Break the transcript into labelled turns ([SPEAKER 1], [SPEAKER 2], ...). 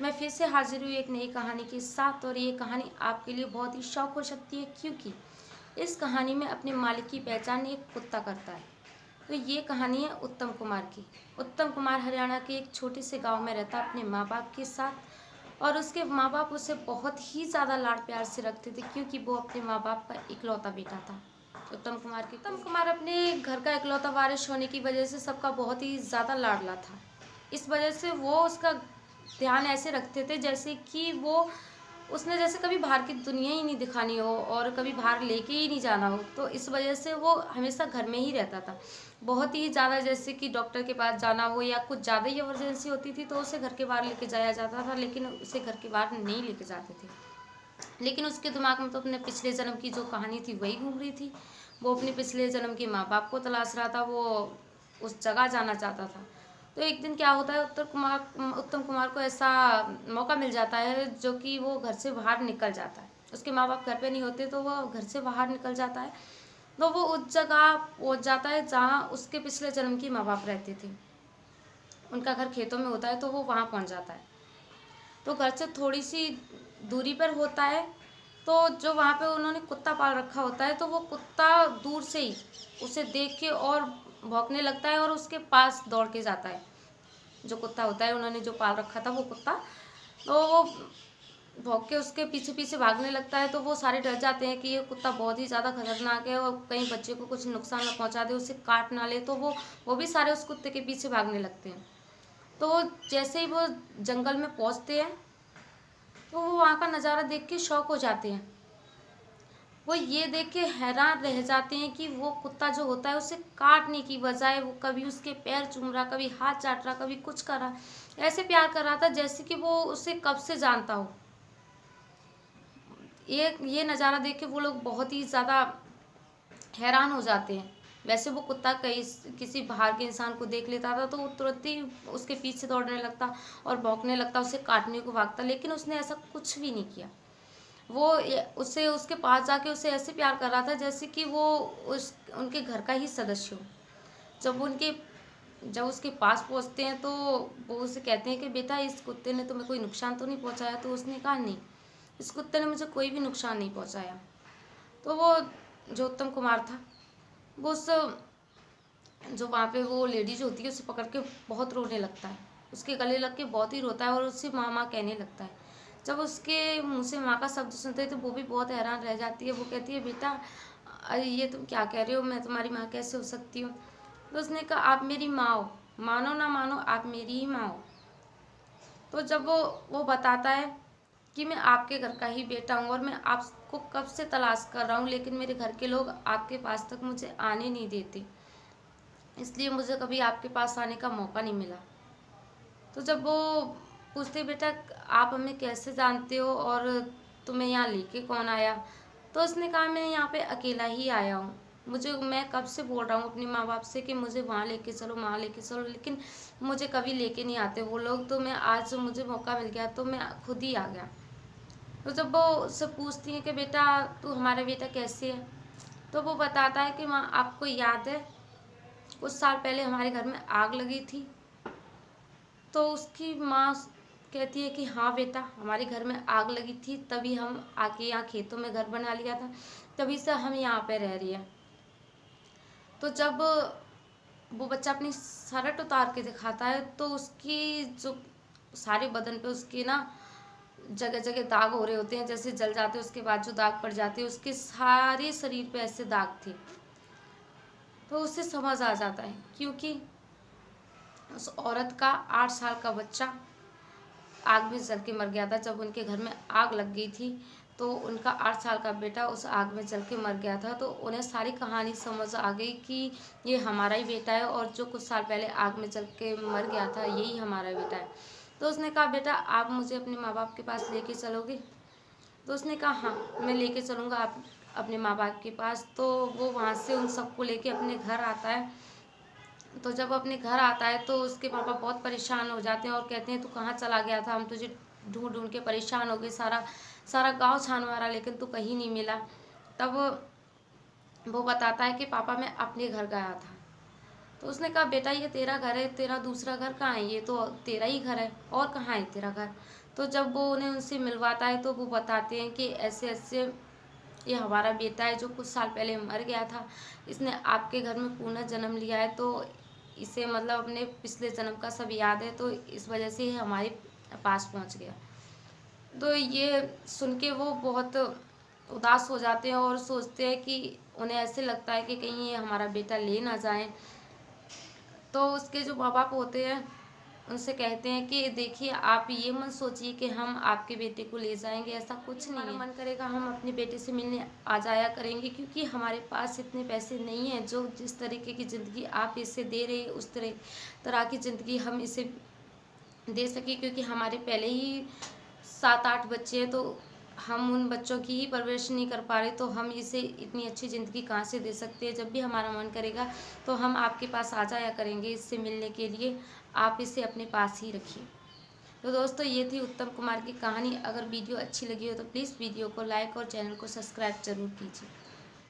[SPEAKER 1] मैं फिर से हाजिर हुई एक नई कहानी के साथ, और ये कहानी आपके लिए बहुत ही शौक हो सकती है, क्योंकि इस कहानी में अपने मालिक की पहचान एक कुत्ता करता है। तो ये कहानी है उत्तम कुमार की। उत्तम कुमार हरियाणा के एक छोटे से गांव में रहता अपने माँ बाप के साथ, और उसके माँ बाप उसे बहुत ही ज़्यादा लाड प्यार से रखते थे, क्योंकि वो अपने माँ बाप का इकलौता बेटा था। उत्तम कुमार अपने घर का इकलौता वारिस होने की वजह से सबका बहुत ही ज़्यादा लाडला था। इस वजह से वो उसका ध्यान ऐसे रखते थे जैसे कि वो उसने जैसे कभी बाहर की दुनिया ही नहीं दिखानी हो और कभी बाहर लेके ही नहीं जाना हो। तो इस वजह से वो हमेशा घर में ही रहता था। बहुत ही ज़्यादा जैसे कि डॉक्टर के पास जाना हो या कुछ ज़्यादा ही इमरजेंसी होती थी तो उसे घर के बाहर लेके जाया जाता था, लेकिन उसे घर के बाहर नहीं लेके जाते थे। लेकिन उसके दिमाग में तो अपने पिछले जन्म की जो कहानी थी वही घूम रही थी। वो अपने पिछले जन्म के माँ बाप को तलाश रहा था, वो उस जगह जाना चाहता था। तो एक दिन क्या होता है, उत्तम कुमार को ऐसा मौका मिल जाता है जो कि वो घर से बाहर निकल जाता है। उसके माँ बाप घर पे नहीं होते तो वो घर से बाहर निकल जाता है। तो वो उस जगह पहुँच जाता है जहाँ उसके पिछले जन्म के माँ बाप रहते थे। उनका घर खेतों में होता है, तो वो वहाँ पहुँच जाता है। तो घर से थोड़ी सी दूरी पर होता है। तो जो वहाँ पे उन्होंने कुत्ता पाल रखा होता है, तो वो कुत्ता दूर से ही उसे देख के और भौंकने लगता है और उसके पास दौड़ के जाता है। जो कुत्ता होता है उन्होंने जो पाल रखा था वो कुत्ता, तो वो भौंक के उसके पीछे पीछे भागने लगता है। तो वो सारे डर जाते हैं कि ये कुत्ता बहुत ही ज़्यादा खतरनाक है और कहीं बच्चे को कुछ नुकसान ना पहुँचा दे, उसे काट ना ले। तो वो भी सारे उस कुत्ते के पीछे भागने लगते हैं। तो जैसे ही वो जंगल में पहुँचते हैं तो वो वहाँ का नज़ारा देख के शौक हो जाते हैं। वो ये देख के हैरान रह जाते हैं कि वो कुत्ता जो होता है उसे काटने की बजाय वो कभी उसके पैर चूम रहा, कभी हाथ चाट रहा, कभी कुछ कर रहा, ऐसे प्यार कर रहा था जैसे कि वो उसे कब से जानता हो। ये नज़ारा देख के वो लोग बहुत ही ज़्यादा हैरान हो जाते हैं। वैसे वो कुत्ता कई किसी बाहर के इंसान को देख लेता था तो वो तुरंत ही उसके पीछे दौड़ने लगता और भौंकने लगता, उसे काटने को भागता, लेकिन उसने ऐसा कुछ भी नहीं किया। वो उससे उसके पास जाके उसे ऐसे प्यार कर रहा था जैसे कि वो उस उनके घर का ही सदस्य हो। जब उनके जब उसके पास पहुंचते हैं तो वो उसे कहते हैं कि बेटा, इस कुत्ते ने तुम्हें कोई नुकसान तो नहीं पहुंचाया? तो उसने कहा नहीं, इस कुत्ते ने मुझे कोई भी नुकसान नहीं पहुंचाया। तो वो जो उत्तम कुमार था वो उस जो वहाँ पे वो लेडीज होती है उसे पकड़ के बहुत रोने लगता है, उसके गले लग के बहुत ही रोता है और उससे माँ माँ कहने लगता है। जब उसके मुंह से माँ का शब्द सुनते हैं तो वो भी बहुत हैरान रह जाती है। वो कहती है, बेटा अरे ये तुम क्या कह रहे हो, मैं तुम्हारी माँ कैसे हो सकती हूँ? तो उसने कहा, आप मेरी माँ हो, मानो ना मानो आप मेरी ही माँ हो। तो जब वो बताता है कि मैं आपके घर का ही बेटा हूँ और मैं आपको कब से तलाश कर रहा हूँ, लेकिन मेरे घर के लोग आपके पास तक मुझे आने नहीं देते, इसलिए मुझे कभी आपके पास आने का मौका नहीं मिला। तो जब वो पूछते, बेटा आप हमें कैसे जानते हो और तुम्हें यहाँ लेके कौन आया? तो उसने कहा, मैं यहाँ पे अकेला ही आया हूँ। मैं कब से बोल रहा हूँ अपने माँ बाप से कि मुझे वहाँ लेके चलो, वहाँ लेके चलो, लेकिन मुझे कभी लेके नहीं आते वो लोग। तो मैं आज मुझे मौका मिल गया तो मैं खुद ही आ गया। तो जब वो उससे पूछती है कि बेटा तू हमारा बेटा कैसे है, तो वो बताता है कि माँ, आपको याद है कुछ साल पहले हमारे घर में आग लगी थी? तो उसकी माँ कहती है कि हाँ बेटा, हमारे घर में आग लगी थी, तभी हम आके यहाँ खेतों में घर बना लिया था, तभी से हम यहाँ पे रह रही हैं। तो जब वो बच्चा अपनी शर्ट उतार के दिखाता है तो उसकी जो सारे बदन पे उसके ना जगह जगह दाग हो रहे होते हैं, जैसे जल जाते हैं, उसके बाद जो दाग पड़ जाते हैं, उसके सारे शरीर पे ऐसे दाग थे। तो उसे समझ आ जाता है, क्योंकि उस औरत का 8 साल का बच्चा आग में जल के मर गया था। जब उनके घर में आग लग गई थी तो उनका 8 साल का बेटा उस आग में जल के मर गया था। तो उन्हें सारी कहानी समझ आ गई कि ये हमारा ही बेटा है और जो कुछ साल पहले आग में जल के मर गया था यही हमारा बेटा है। तो उसने कहा, बेटा आप मुझे अपने माँ बाप के पास लेके चलोगे? तो उसने कहा, हाँ मैं लेके चलूँगा आप अपने माँ बाप के पास। तो वो वहाँ से उन सबको लेके अपने घर आता है। तो जब अपने घर आता है तो उसके पापा बहुत परेशान हो जाते हैं और कहते हैं, तू कहाँ चला गया था, हम तुझे ढूंढ ढूंढ के परेशान हो गए, सारा सारा गांव छान मारा लेकिन तू कहीं नहीं मिला। तब वो बताता है कि पापा मैं अपने घर गया था। तो उसने कहा बेटा ये तेरा घर है, तेरा दूसरा घर कहाँ है, ये तो तेरा ही घर है, और कहाँ है तेरा घर। तो जब वो उन्हें उनसे मिलवाता है तो वो बताते हैं कि ऐसे ऐसे ये हमारा बेटा है जो कुछ साल पहले मर गया था, इसने आपके घर में पुनः जन्म लिया है, तो इसे मतलब अपने पिछले जन्म का सब याद है, तो इस वजह से ये हमारे पास पहुंच गया। तो ये सुन के वो बहुत उदास हो जाते हैं और सोचते हैं कि उन्हें ऐसे लगता है कि कहीं ये हमारा बेटा ले ना जाए। तो उसके जो माँ बाप होते हैं उनसे कहते हैं कि देखिए आप ये मत सोचिए कि हम आपके बेटे को ले जाएंगे, ऐसा कुछ नहीं है। हमारा मन करेगा हम अपने बेटे से मिलने आ जाया करेंगे, क्योंकि हमारे पास इतने पैसे नहीं हैं जो जिस तरीके की ज़िंदगी आप इसे दे रहे हैं उस तरह की ज़िंदगी हम इसे दे सके, क्योंकि हमारे पहले ही 7-8 बच्चे हैं, तो हम उन बच्चों की ही परवरिश नहीं कर पा रहे, तो हम इसे इतनी अच्छी ज़िंदगी कहाँ से दे सकते हैं। जब भी हमारा मन करेगा तो हम आपके पास आ जाया करेंगे इससे मिलने के लिए, आप इसे अपने पास ही रखिए। तो दोस्तों ये थी उत्तम कुमार की कहानी। अगर वीडियो अच्छी लगी हो तो प्लीज़ वीडियो को लाइक और चैनल को सब्सक्राइब ज़रूर कीजिए।